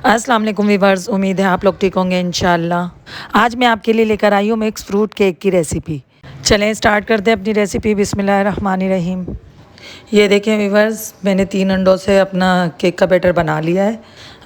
अस्सलाम वालेकुम वीवर्स, उम्मीद है आप लोग ठीक होंगे इंशाल्लाह। आज मैं आपके लिए लेकर आई हूँ मिक्स फ्रूट केक की रेसिपी। चलें स्टार्ट करते हैं अपनी रेसिपी। बिस्मिल्लाहिर्रहमानिर्रहीम। ये देखें वीवर्स, मैंने 3 अंडों से अपना केक का बैटर बना लिया है।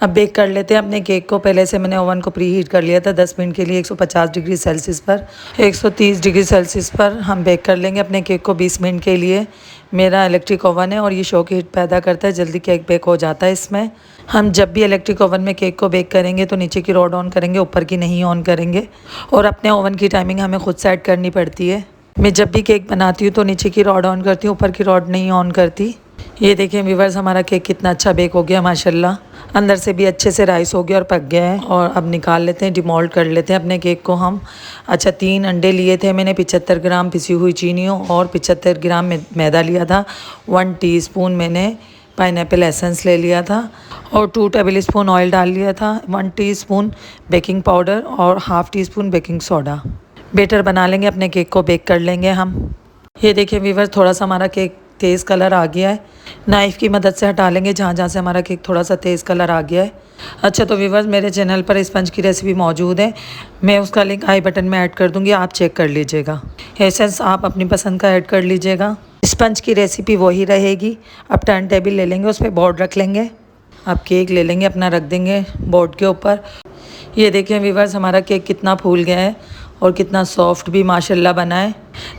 अब बेक कर लेते हैं अपने केक को। पहले से मैंने ओवन को प्री हीट कर लिया था 10 मिनट के लिए 150 डिग्री सेल्सियस पर। 130 डिग्री सेल्सियस पर हम बेक कर लेंगे अपने केक को 20 मिनट के लिए। मेरा इलेक्ट्रिक ओवन है और ये शौक हीट पैदा करता है, जल्दी केक बेक हो जाता है इसमें। हम जब भी इलेक्ट्रिक ओवन में केक को बेक करेंगे तो नीचे की रॉड ऑन करेंगे, ऊपर की नहीं ऑन करेंगे। और अपने ओवन की टाइमिंग हमें खुद सेट करनी पड़ती है। मैं जब भी केक बनाती हूँ तो नीचे की रॉड ऑन करती हूँ, ऊपर की रॉड नहीं ऑन करती। ये देखें व्यूवर्स, हमारा केक कितना अच्छा बेक हो गया माशाल्लाह। अंदर से भी अच्छे से राइस हो गया और पक गया है। और अब निकाल लेते हैं, डिमोल्ड कर लेते हैं अपने केक को हम। अच्छा, 3 अंडे लिए थे मैंने, 75 ग्राम पिसी हुई चीनी और 75 ग्राम मैदा लिया था। 1 टीस्पून मैंने पाइनएप्पल एसेंस ले लिया था और 2 टेबल स्पून ऑयल डाल लिया था। 1 टीस्पून बेकिंग पाउडर और half tea spoon baking soda. Better बना लेंगे, अपने केक को बेक कर लेंगे हम। ये देखिए व्यूअर्स, थोड़ा सा हमारा केक तेज़ कलर आ गया है। नाइफ़ की मदद से हटा लेंगे जहाँ जहाँ से हमारा केक थोड़ा सा तेज़ कलर आ गया है। अच्छा, तो व्यूअर्स मेरे चैनल पर स्पंज की रेसिपी मौजूद है, मैं उसका लिंक आई बटन में ऐड कर दूँगी, आप चेक कर लीजिएगा। एसेंस आप अपनी पसंद का ऐड कर लीजिएगा। स्पंज की रेसिपी वही रहेगी। अब टर्न टेबल ले लेंगे, उस पर बोर्ड रख लेंगे। अब केक ले लेंगे अपना, रख देंगे बोर्ड के ऊपर। ये देखें व्यूअर्स, हमारा केक कितना फूल गया है और कितना सॉफ्ट भी माशाल्लाह बना है।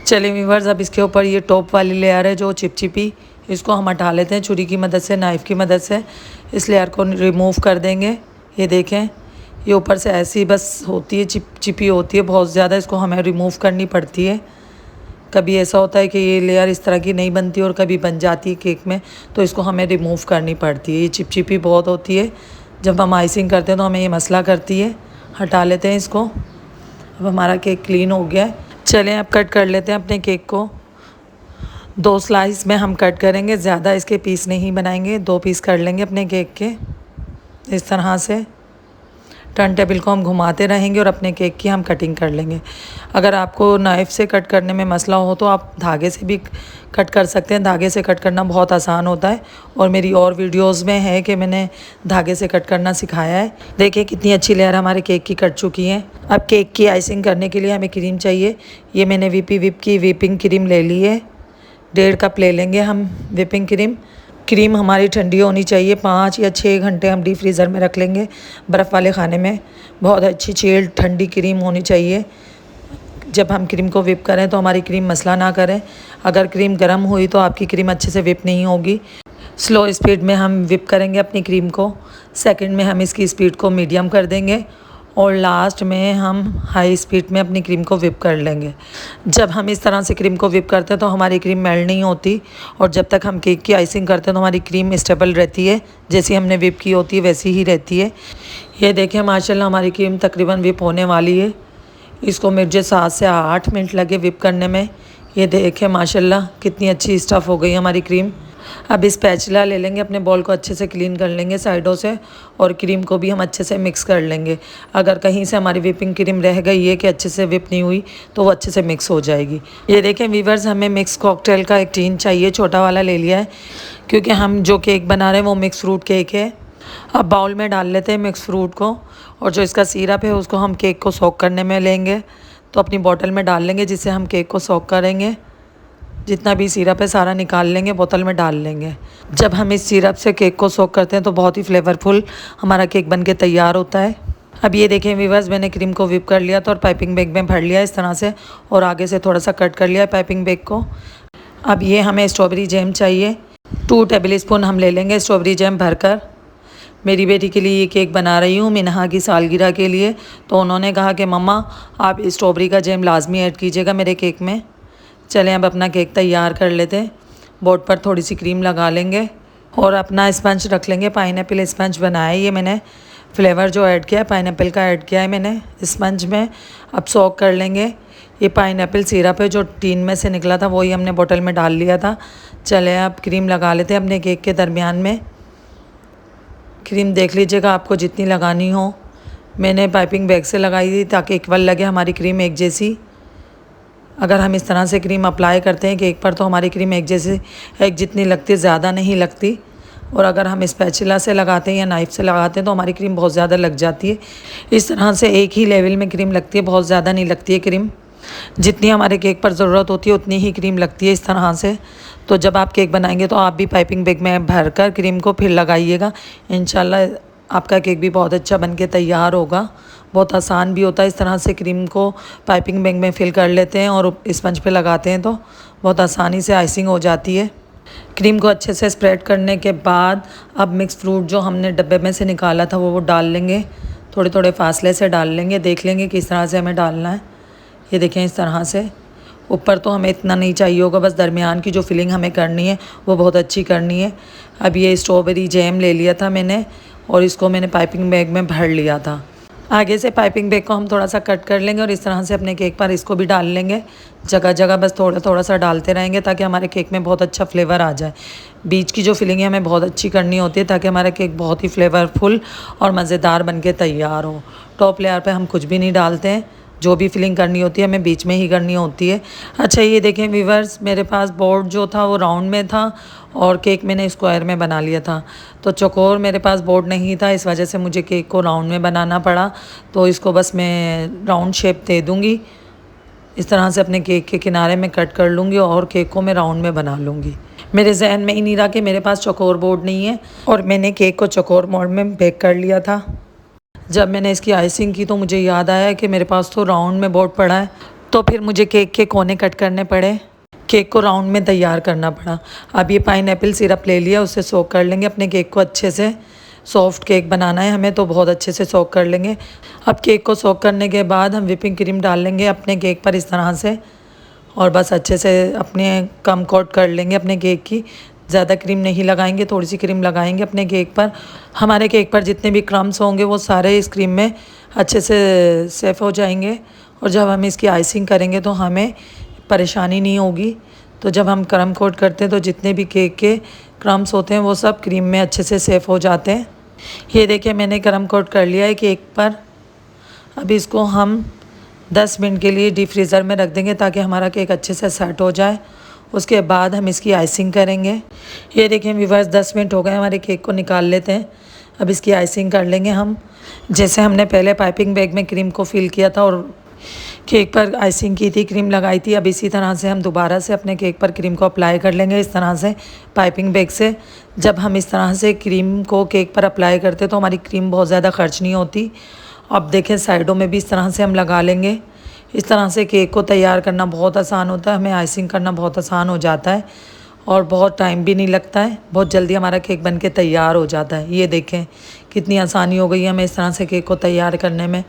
चलिए व्यूअर्स, अब इसके ऊपर ये टॉप वाली लेयर है जो चिपचिपी, इसको हम हटा लेते हैं छुरी की मदद से, नाइफ़ की मदद से इस लेयर को रिमूव कर देंगे। ये देखें, ये ऊपर से ऐसी बस होती है, चिपचिपी होती है बहुत ज़्यादा, इसको हमें रिमूव करनी पड़ती है। कभी ऐसा होता है कि ये लेयर इस तरह की नहीं बनती और कभी बन जाती है केक में, तो इसको हमें रिमूव करनी पड़ती है। ये चिपचिपी बहुत होती है, जब हम आइसिंग करते हैं तो हमें ये मसला करती है। हटा लेते हैं इसको। अब हमारा केक क्लीन हो गया है। चलें अब कट कर लेते हैं अपने केक को। 2 स्लाइस में हम कट करेंगे, ज़्यादा इसके पीस नहीं बनाएंगे। 2 पीस कर लेंगे अपने केक के इस तरह से। टर्न टेबल को हम घुमाते रहेंगे और अपने केक की हम कटिंग कर लेंगे। अगर आपको नाइफ़ से कट करने में मसला हो तो आप धागे से भी कट कर सकते हैं। धागे से कट करना बहुत आसान होता है और मेरी और वीडियोस में है कि मैंने धागे से कट करना सिखाया है। देखिए कितनी अच्छी लेयर हमारे केक की कट चुकी है। अब केक की आइसिंग करने के लिए हमें क्रीम चाहिए। ये मैंने विप की व्हिपिंग क्रीम ले ली है। 1.5 कप ले लेंगे हम व्हिपिंग क्रीम। क्रीम हमारी ठंडी होनी चाहिए। 5 या 6 घंटे हम डीप फ्रीज़र में रख लेंगे, बर्फ़ वाले खाने में। बहुत अच्छी चिल्ड ठंडी क्रीम होनी चाहिए। जब हम क्रीम को विप करें तो हमारी क्रीम मसला ना करें। अगर क्रीम गर्म हुई तो आपकी क्रीम अच्छे से विप नहीं होगी। स्लो स्पीड में हम विप करेंगे अपनी क्रीम को। सेकंड में हम इसकी स्पीड को मीडियम कर देंगे और लास्ट में हम हाई स्पीड में अपनी क्रीम को विप कर लेंगे। जब हम इस तरह से क्रीम को विप करते हैं तो हमारी क्रीम मेल्ट नहीं होती और जब तक हम केक की आइसिंग करते हैं तो हमारी क्रीम स्टेबल रहती है, जैसी हमने विप की होती है वैसी ही रहती है। ये देखें माशाल्लाह, हमारी क्रीम तकरीबन विप होने वाली है। इसको मुझे 7 से 8 मिनट लगे विप करने में। ये देखें माशाल्लाह कितनी अच्छी स्टफ़ हो गई हमारी क्रीम। अब स्पैचुला ले लेंगे, अपने बॉल को अच्छे से क्लीन कर लेंगे साइडों से और क्रीम को भी हम अच्छे से मिक्स कर लेंगे। अगर कहीं से हमारी व्हिपिंग क्रीम रह गई है कि अच्छे से व्हिप नहीं हुई तो वो अच्छे से मिक्स हो जाएगी। ये देखें व्यूअर्स, हमें मिक्स कॉकटेल का एक टीन चाहिए, छोटा वाला ले लिया है क्योंकि हम जो केक बना रहे हैं वो मिक्स फ्रूट केक है। अब बाउल में डाल लेते हैं मिक्स फ्रूट को और जो इसका सिरप है उसको हम केक को सोक करने में लेंगे। तो अपनी बोतल में डाल लेंगे जिससे हम केक को सोक करेंगे। जितना भी सिरप है सारा निकाल लेंगे, बोतल में डाल लेंगे। जब हम इस सिरप से केक को सोक करते हैं तो बहुत ही फ्लेवरफुल हमारा केक बनके तैयार होता है। अब ये देखें व्यूअर्स, मैंने क्रीम को विप कर लिया था और पाइपिंग बैग में भर लिया इस तरह से और आगे से थोड़ा सा कट कर लिया है पाइपिंग बैग को। अब ये हमें स्ट्रॉबेरी जैम चाहिए। 2 टेबल स्पून हम ले लेंगे स्ट्रॉबेरी जैम भरकर। मेरी बेटी के लिए ये केक बना रही हूँ मिनहा की सालगिरह के लिए, तो उन्होंने कहा कि मम्मा आप स्ट्रॉबेरी का जैम लाजमी ऐड कीजिएगा मेरे केक में। चलें अब अपना केक तैयार कर लेते हैं। बोर्ड पर थोड़ी सी क्रीम लगा लेंगे और अपना स्पंज रख लेंगे। पाइनएप्पल स्पंज बनाया है ये मैंने, फ्लेवर जो ऐड किया है पाइनएप्पल का ऐड किया है मैंने स्पंज में। अब सोक कर लेंगे। ये पाइनएप्पल सिरप है जो टीन में से निकला था, वही हमने बोतल में डाल लिया था। चलें अब क्रीम लगा लेते हैं अपने केक के दरमियान में। क्रीम देख लीजिएगा आपको जितनी लगानी हो। मैंने पाइपिंग बैग से लगाई थी ताकि इक्वल लगे हमारी क्रीम एक जैसी। अगर हम इस तरह से क्रीम अप्लाई करते हैं केक पर तो हमारी क्रीम एक जैसे एक जितनी लगती है, ज़्यादा नहीं लगती। और अगर हम स्पैचुला से लगाते हैं या नाइफ़ से लगाते हैं तो हमारी क्रीम बहुत ज़्यादा लग जाती है। इस तरह से एक ही लेवल में क्रीम लगती है, बहुत ज़्यादा नहीं लगती है क्रीम। जितनी हमारे केक पर ज़रूरत होती है उतनी ही क्रीम लगती है इस तरह से। तो जब आप केक बनाएंगे तो आप भी पाइपिंग बैग में भर कर क्रीम को फिर लगाइएगा। इंशाल्लाह आपका केक भी बहुत अच्छा बन के तैयार होगा। बहुत आसान भी होता है, इस तरह से क्रीम को पाइपिंग बैग में फिल कर लेते हैं और स्पंज पे लगाते हैं तो बहुत आसानी से आइसिंग हो जाती है। क्रीम को अच्छे से स्प्रेड करने के बाद अब मिक्स फ्रूट जो हमने डब्बे में से निकाला था वो डाल लेंगे। थोड़े थोड़े फासले से डाल लेंगे, देख लेंगे किस तरह से हमें डालना है। ये देखें इस तरह से। ऊपर तो हमें इतना नहीं चाहिए होगा, बस दरमियान की जो फिलिंग हमें करनी है वो बहुत अच्छी करनी है। अब ये स्ट्रॉबेरी जैम ले लिया था मैंने और इसको मैंने पाइपिंग बैग में भर लिया था। आगे से पाइपिंग बैग को हम थोड़ा सा कट कर लेंगे और इस तरह से अपने केक पर इसको भी डाल लेंगे। जगह जगह बस थोड़ा थोड़ा सा डालते रहेंगे ताकि हमारे केक में बहुत अच्छा फ्लेवर आ जाए। बीच की जो फिलिंग है हमें बहुत अच्छी करनी होती है ताकि हमारा केक बहुत ही फ्लेवरफुल और मज़ेदार बन के तैयार हो। टॉप लेयर पे हम कुछ भी नहीं डालते हैं, जो भी फिलिंग करनी होती है हमें बीच में ही करनी होती है। अच्छा ये देखें व्यूअर्स, मेरे पास बोर्ड जो था वो राउंड में था और केक मैंने स्क्वायर में बना लिया था। तो चौकोर मेरे पास बोर्ड नहीं था, इस वजह से मुझे केक को राउंड में बनाना पड़ा। तो इसको बस मैं राउंड शेप दे दूँगी। इस तरह से अपने केक के किनारे में कट कर लूँगी और केक को मैं राउंड में बना लूँगी। मेरे जहन में ही नहीं रहा कि मेरे पास चौकोर बोर्ड नहीं है और मैंने केक को चौकोर मोड में बेक कर लिया था। जब मैंने इसकी आइसिंग की तो मुझे याद आया कि मेरे पास तो राउंड में बोर्ड पड़ा है, तो फिर मुझे केक के कोने कट करने पड़े, केक को राउंड में तैयार करना पड़ा। अब ये पाइनएप्पल सिरप ले लिया, उससे सोक कर लेंगे अपने केक को अच्छे से। सॉफ्ट केक बनाना है हमें तो बहुत अच्छे से सोक कर लेंगे। अब केक को सोक करने के बाद हम व्हिपिंग क्रीम डाल लेंगे अपने केक पर इस तरह से और बस अच्छे से अपने कम कोट कर लेंगे अपने केक की। ज़्यादा क्रीम नहीं लगाएंगे, थोड़ी सी क्रीम लगाएंगे अपने केक पर। हमारे केक पर जितने भी क्रम्स होंगे वो सारे इस क्रीम में अच्छे से सेफ हो जाएंगे और जब हम इसकी आइसिंग करेंगे तो हमें परेशानी नहीं होगी। तो जब हम क्रम कोट करते हैं तो जितने भी केक के क्रम्स होते हैं वो सब क्रीम में अच्छे से सेफ हो जाते हैं। ये देखिए मैंने क्रम कोट कर लिया है केक पर। अब इसको हम 10 मिनट के लिए डीप फ्रीज़र में रख देंगे ताकि हमारा केक अच्छे से सेट हो जाए। उसके बाद हम इसकी आइसिंग करेंगे। ये देखें व्यूअर्स 10 मिनट हो गए, हमारे केक को निकाल लेते हैं। अब इसकी आइसिंग कर लेंगे हम, जैसे हमने पहले पाइपिंग बैग में क्रीम को फिल किया था और केक पर आइसिंग की थी, क्रीम लगाई थी। अब इसी तरह से हम दोबारा से अपने केक पर क्रीम को अप्लाई कर लेंगे इस तरह से पाइपिंग बैग से। जब हम इस तरह से क्रीम को केक पर अप्लाई करते तो हमारी क्रीम बहुत ज़्यादा खर्च नहीं होती। अब देखें साइडों में भी इस तरह से हम लगा लेंगे। इस तरह से केक को तैयार करना बहुत आसान होता है, हमें आइसिंग करना बहुत आसान हो जाता है और बहुत टाइम भी नहीं लगता है। बहुत जल्दी हमारा केक बन के तैयार हो जाता है। ये देखें कितनी आसानी हो गई है हमें इस तरह से केक को तैयार करने में।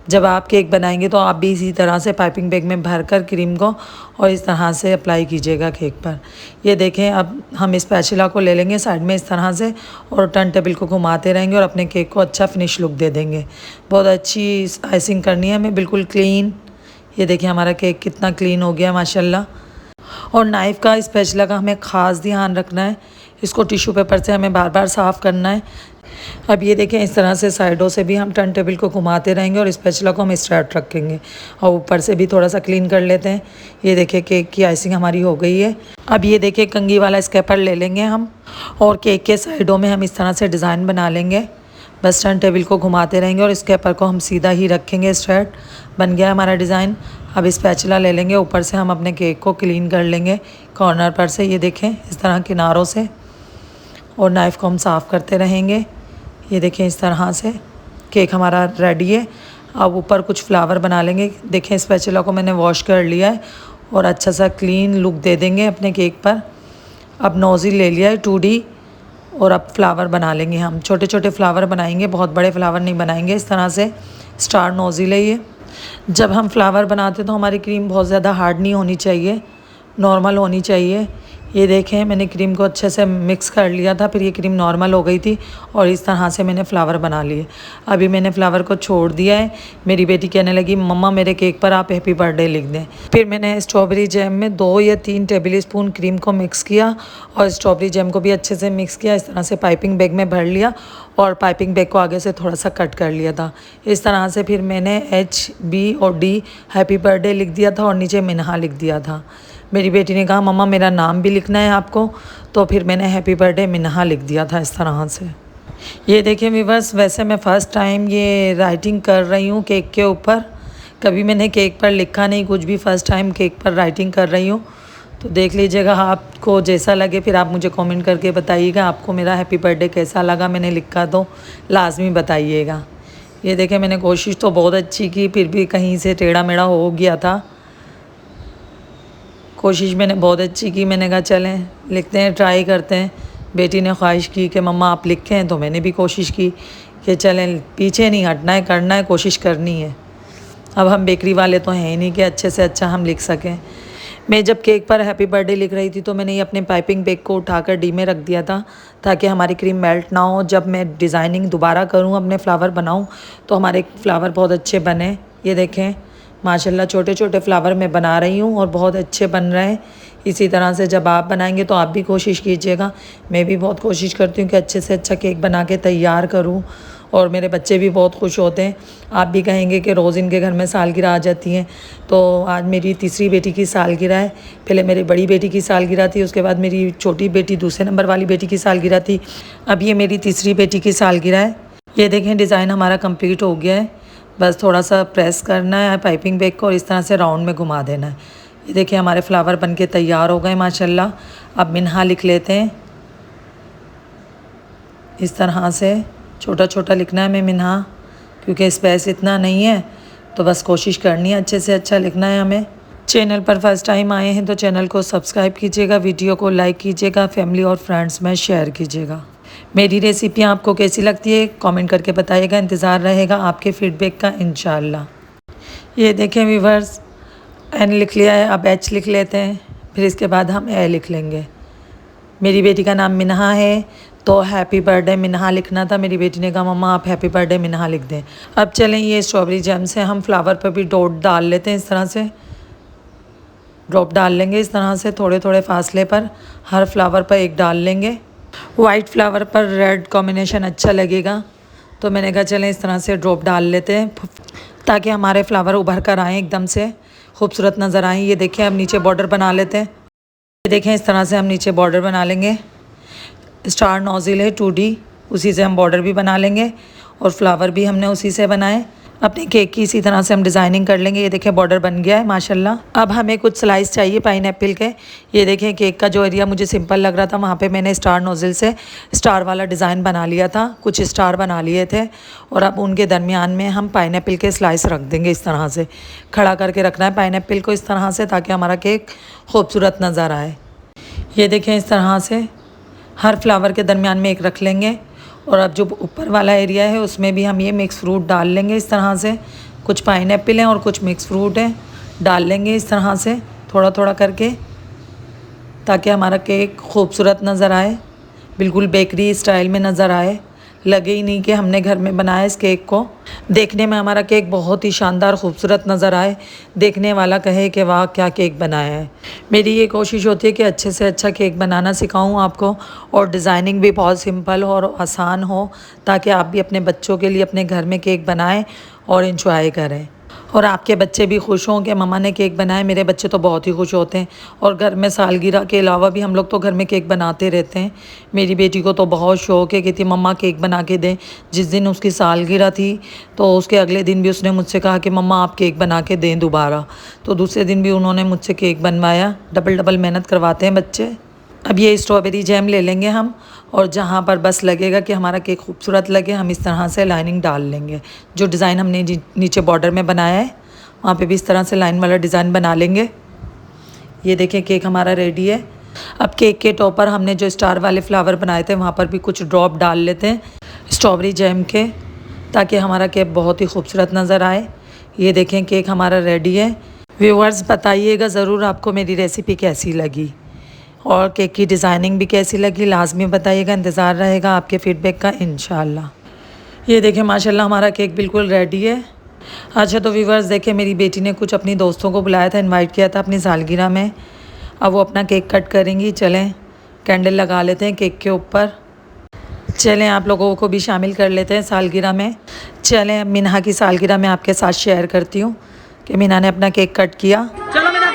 जब आप केक बनाएंगे तो आप भी इसी तरह से पाइपिंग बैग में भर कर क्रीम को और इस तरह से अप्लाई कीजिएगा केक पर। ये देखें अब हम स्पैचुला को ले लेंगे साइड में इस तरह से और टर्न टेबल को घुमाते रहेंगे और अपने केक को अच्छा फिनिश लुक दे देंगे। बहुत अच्छी आइसिंग करनी है हमें, बिल्कुल क्लीन। ये देखिए हमारा केक कितना क्लीन हो गया माशाल्लाह। और नाइफ़ का स्पैचुला का हमें ख़ास ध्यान रखना है, इसको टिश्यू पेपर से हमें बार बार साफ़ करना है। अब ये देखें इस तरह से साइडों से भी हम टर्न टेबल को घुमाते रहेंगे और स्पैचुला को हम स्ट्रेट रखेंगे और ऊपर से भी थोड़ा सा क्लीन कर लेते हैं। ये देखिए केक की आइसिंग हमारी हो गई है। अब ये देखिए कंघी वाला स्क्रैपर ले लेंगे हम और केक के साइडों में हम इस तरह से डिज़ाइन बना लेंगे। बस टर्न टेबल को घुमाते रहेंगे और स्क्रैपर को हम सीधा ही रखेंगे स्ट्रेट। बन गया हमारा डिज़ाइन। अब स्पैचुला ले लेंगे, ऊपर से हम अपने केक को क्लीन कर लेंगे कॉर्नर पर से। ये देखें इस तरह किनारों से और नाइफ़ को हम साफ़ करते रहेंगे। ये देखें इस तरह से केक हमारा रेडी है। अब ऊपर कुछ फ्लावर बना लेंगे। देखें स्पैचुला को मैंने वॉश कर लिया है और अच्छा सा क्लीन लुक दे देंगे अपने केक पर। अब नोज़ल ले लिया है 2D और अब फ्लावर बना लेंगे हम। छोटे छोटे फ्लावर बनाएंगे, बहुत बड़े फ्लावर नहीं बनाएंगे। इस तरह से स्टार नोज़ल है ये। जब हम फ्लावर बनाते तो हमारी क्रीम बहुत ज़्यादा हार्ड नहीं होनी चाहिए, नॉर्मल होनी चाहिए। ये देखें मैंने क्रीम को अच्छे से मिक्स कर लिया था, फिर ये क्रीम नॉर्मल हो गई थी और इस तरह से मैंने फ़्लावर बना लिए। अभी मैंने फ्लावर को छोड़ दिया है। मेरी बेटी कहने लगी मम्मा मेरे केक पर आप हैप्पी बर्थडे लिख दें। फिर मैंने स्ट्रॉबेरी जैम में 2 या 3 टेबल स्पून क्रीम को मिक्स किया और स्ट्रॉबेरी जैम को भी अच्छे से मिक्स किया। इस तरह से पाइपिंग बैग में भर लिया और पाइपिंग बैग को आगे से थोड़ा सा कट कर लिया था। इस तरह से फिर मैंने HB और D हैप्पी बर्थडे लिख दिया था और नीचे मिन्हा लिख दिया था। मेरी बेटी ने कहा मम्मा मेरा नाम भी लिखना है आपको, तो फिर मैंने हैप्पी बर्थडे मिन्हा लिख दिया था इस तरह से। ये देखिए व्यूअर्स, वैसे मैं फ़र्स्ट टाइम ये राइटिंग कर रही हूँ केक के ऊपर। कभी मैंने केक पर लिखा नहीं कुछ भी, फ़र्स्ट टाइम केक पर राइटिंग कर रही हूँ। तो देख लीजिएगा, आपको जैसा लगे फिर आप मुझे कमेंट करके बताइएगा आपको मेरा हैप्पी बर्थडे कैसा लगा। मैंने लिखा तो लाजमी बताइएगा। ये देखें, मैंने कोशिश तो बहुत अच्छी की, फिर भी कहीं से टेढ़ा मेढ़ा हो गया था। कोशिश मैंने बहुत अच्छी की, मैंने कहा चलें लिखते हैं, ट्राई करते हैं। बेटी ने ख्वाहिश की कि मम्मा आप लिखें, तो मैंने भी कोशिश की कि चलें पीछे नहीं हटना है, करना है, कोशिश करनी है। अब हम बेकरी वाले तो हैं ही नहीं कि अच्छे से अच्छा हम लिख सकें। मैं जब केक पर हैप्पी बर्थडे लिख रही थी तो मैंने ये अपने पाइपिंग बैग को उठाकर डी में रख दिया था ताकि हमारी क्रीम मेल्ट ना हो। जब मैं डिज़ाइनिंग दोबारा करूँ, अपने फ्लावर बनाऊँ, तो हमारे फ्लावर बहुत अच्छे बने। ये देखें माशाल्लाह, छोटे छोटे फ्लावर मैं बना रही हूँ और बहुत अच्छे बन रहे हैं। इसी तरह से जब आप बनाएंगे तो आप भी कोशिश कीजिएगा। मैं भी बहुत कोशिश करती हूँ कि अच्छे से अच्छा केक बना के तैयार करूँ, और मेरे बच्चे भी बहुत खुश होते हैं। आप भी कहेंगे कि रोज़ इनके घर में सालगिरह आ जाती हैं। तो आज मेरी तीसरी बेटी की सालगिरह है। पहले मेरी बड़ी बेटी की सालगिरह थी, उसके बाद मेरी छोटी बेटी, दूसरे नंबर वाली बेटी की सालगिरह थी। अब ये मेरी तीसरी बेटी की सालगिरह है। ये देखें डिज़ाइन हमारा कंप्लीट हो गया है। बस थोड़ा सा प्रेस करना है पाइपिंग बैग को और इस तरह से राउंड में घुमा देना है। ये देखिए हमारे फ्लावर बनके तैयार हो गए माशाल्लाह। अब मिन्हा लिख लेते हैं। इस तरह से छोटा छोटा लिखना है मैं मिन्हा, क्योंकि स्पेस इतना नहीं है, तो बस कोशिश करनी है अच्छे से अच्छा लिखना है हमें। चैनल पर फर्स्ट टाइम आए हैं तो चैनल को सब्सक्राइब कीजिएगा, वीडियो को लाइक कीजिएगा, फैमिली और फ्रेंड्स में शेयर कीजिएगा। मेरी रेसिपियाँ आपको कैसी लगती है कमेंट करके बताइएगा। इंतज़ार रहेगा आपके फीडबैक का इंशाल्लाह। ये देखें व्यूअर्स, एन लिख लिया है, अब एच लिख लेते हैं, फिर इसके बाद हम ए लिख लेंगे। मेरी बेटी का नाम मिन्हा है, तो हैप्पी बर्थडे मिन्हा लिखना था। मेरी बेटी ने कहा मम्मा आप हैप्पी बर्थडे मिन्हा लिख दें। अब चलें ये स्ट्रॉबेरी जैम से हम फ्लावर पर भी डॉट डाल लेते हैं। इस तरह से ड्रॉप डाल लेंगे, इस तरह से थोड़े थोड़े फासले पर हर फ्लावर पर एक डाल लेंगे। वाइट फ्लावर पर रेड कॉम्बिनेशन अच्छा लगेगा, तो मैंने कहा चलें इस तरह से ड्रॉप डाल लेते हैं ताकि हमारे फ्लावर उभर कर आएँ, एकदम से खूबसूरत नज़र आएँ। ये देखें अब नीचे बॉर्डर बना लेते हैं। ये देखें इस तरह से हम नीचे बॉर्डर बना लेंगे। स्टार नोज़िल है 2D, उसी से हम बॉर्डर भी बना लेंगे और फ्लावर भी हमने उसी से बनाए। अपने केक की इसी तरह से हम डिज़ाइनिंग कर लेंगे। ये देखें बॉर्डर बन गया है माशाल्लाह। अब हमें कुछ स्लाइस चाहिए पाइनएप्पल के। ये देखें केक का जो एरिया मुझे सिंपल लग रहा था, वहाँ पे मैंने स्टार नोज़िल से स्टार वाला डिज़ाइन बना लिया था, कुछ स्टार बना लिए थे। और अब उनके दरमियान में हम पाइनएप्पल के स्लाइस रख देंगे। इस तरह से खड़ा करके रखना है पाइनएप्पल को इस तरह से, ताकि हमारा केक खूबसूरत नज़र आए। ये देखें इस तरह से हर फ्लावर के दरमियान में एक रख लेंगे। और अब जो ऊपर वाला एरिया है उसमें भी हम ये मिक्स फ्रूट डाल लेंगे। इस तरह से कुछ पाइनएप्पल हैं और कुछ मिक्स फ्रूट हैं, डाल लेंगे इस तरह से थोड़ा थोड़ा करके, ताकि हमारा केक खूबसूरत नज़र आए, बिल्कुल बेकरी स्टाइल में नज़र आए। लगे ही नहीं कि हमने घर में बनाया इस केक को। देखने में हमारा केक बहुत ही शानदार खूबसूरत नज़र आए, देखने वाला कहे कि वाह क्या केक बनाया है। मेरी ये कोशिश होती है कि अच्छे से अच्छा केक बनाना सिखाऊं आपको, और डिज़ाइनिंग भी बहुत सिंपल हो और आसान हो, ताकि आप भी अपने बच्चों के लिए अपने घर में केक बनाएं और इंजॉय करें, और आपके बच्चे भी खुश हों कि मम्मा ने केक बनाया। मेरे बच्चे तो बहुत ही खुश होते हैं, और घर में सालगिरह के अलावा भी हम लोग तो घर में केक बनाते रहते हैं। मेरी बेटी को तो बहुत शौक़ है, कहती मम्मा केक बना के दें। जिस दिन उसकी सालगिरह थी तो उसके अगले दिन भी उसने मुझसे कहा कि मम्मा आप केक बना के दें दोबारा, तो दूसरे दिन भी उन्होंने मुझसे केक बनवाया। डबल डबल मेहनत करवाते हैं बच्चे। अब ये स्ट्रॉबेरी जैम ले लेंगे हम, और जहाँ पर बस लगेगा कि हमारा केक खूबसूरत लगे, हम इस तरह से लाइनिंग डाल लेंगे। जो डिज़ाइन हमने नीचे बॉर्डर में बनाया है वहाँ पे भी इस तरह से लाइन वाला डिज़ाइन बना लेंगे। ये देखें केक हमारा रेडी है। अब केक के टॉप पर हमने जो स्टार वाले फ्लावर बनाए थे वहाँ पर भी कुछ ड्रॉप डाल लेते हैं स्ट्रॉबेरी जैम के, ताकि हमारा केक बहुत ही खूबसूरत नज़र आए। ये देखें केक हमारा रेडी है। व्यूअर्स बताइएगा ज़रूर आपको मेरी रेसिपी कैसी लगी और केक की डिज़ाइनिंग भी कैसी लगी, लाजमी बताइएगा। इंतज़ार रहेगा आपके फ़ीडबैक का इंशाल्लाह। ये देखें माशाल्लाह हमारा केक बिल्कुल रेडी है। अच्छा तो व्यूअर्स देखें, मेरी बेटी ने कुछ अपनी दोस्तों को बुलाया था, इनवाइट किया था अपनी सालगिरह में। अब वो अपना केक कट करेंगी। चलें कैंडल लगा लेते हैं केक के ऊपर। चलें आप लोगों को भी शामिल कर लेते हैं सालगिरह में। चलें मिन्हा की सालगिरह में आपके साथ शेयर करती हूँ कि मिन्हा ने अपना केक कट किया। चलो मिन्हा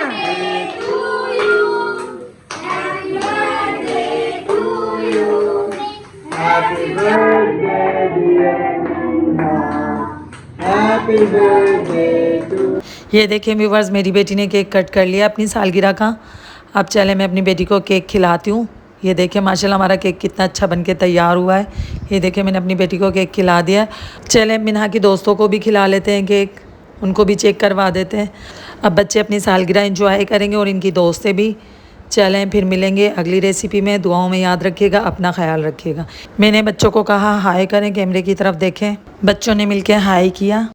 ये देखिए व्यूवर्स, मेरी बेटी ने केक कट कर लिया अपनी सालगिरह का। अब चले मैं अपनी बेटी को केक खिलाती हूँ। ये देखिए माशाल्लाह हमारा केक कितना अच्छा बनके तैयार हुआ है। ये देखिए मैंने अपनी बेटी को केक खिला दिया। चले मिन्हा की दोस्तों को भी खिला लेते हैं केक, उनको भी चेक करवा देते हैं। अब बच्चे अपनी सालगिरह एंजॉय करेंगे और इनकी दोस्तें भी। चलें फिर मिलेंगे अगली रेसिपी में। दुआओं में याद रखिएगा, अपना ख्याल रखिएगा। मैंने बच्चों को कहा हाय करें, कैमरे की तरफ देखें। बच्चों ने मिलकर हाय किया।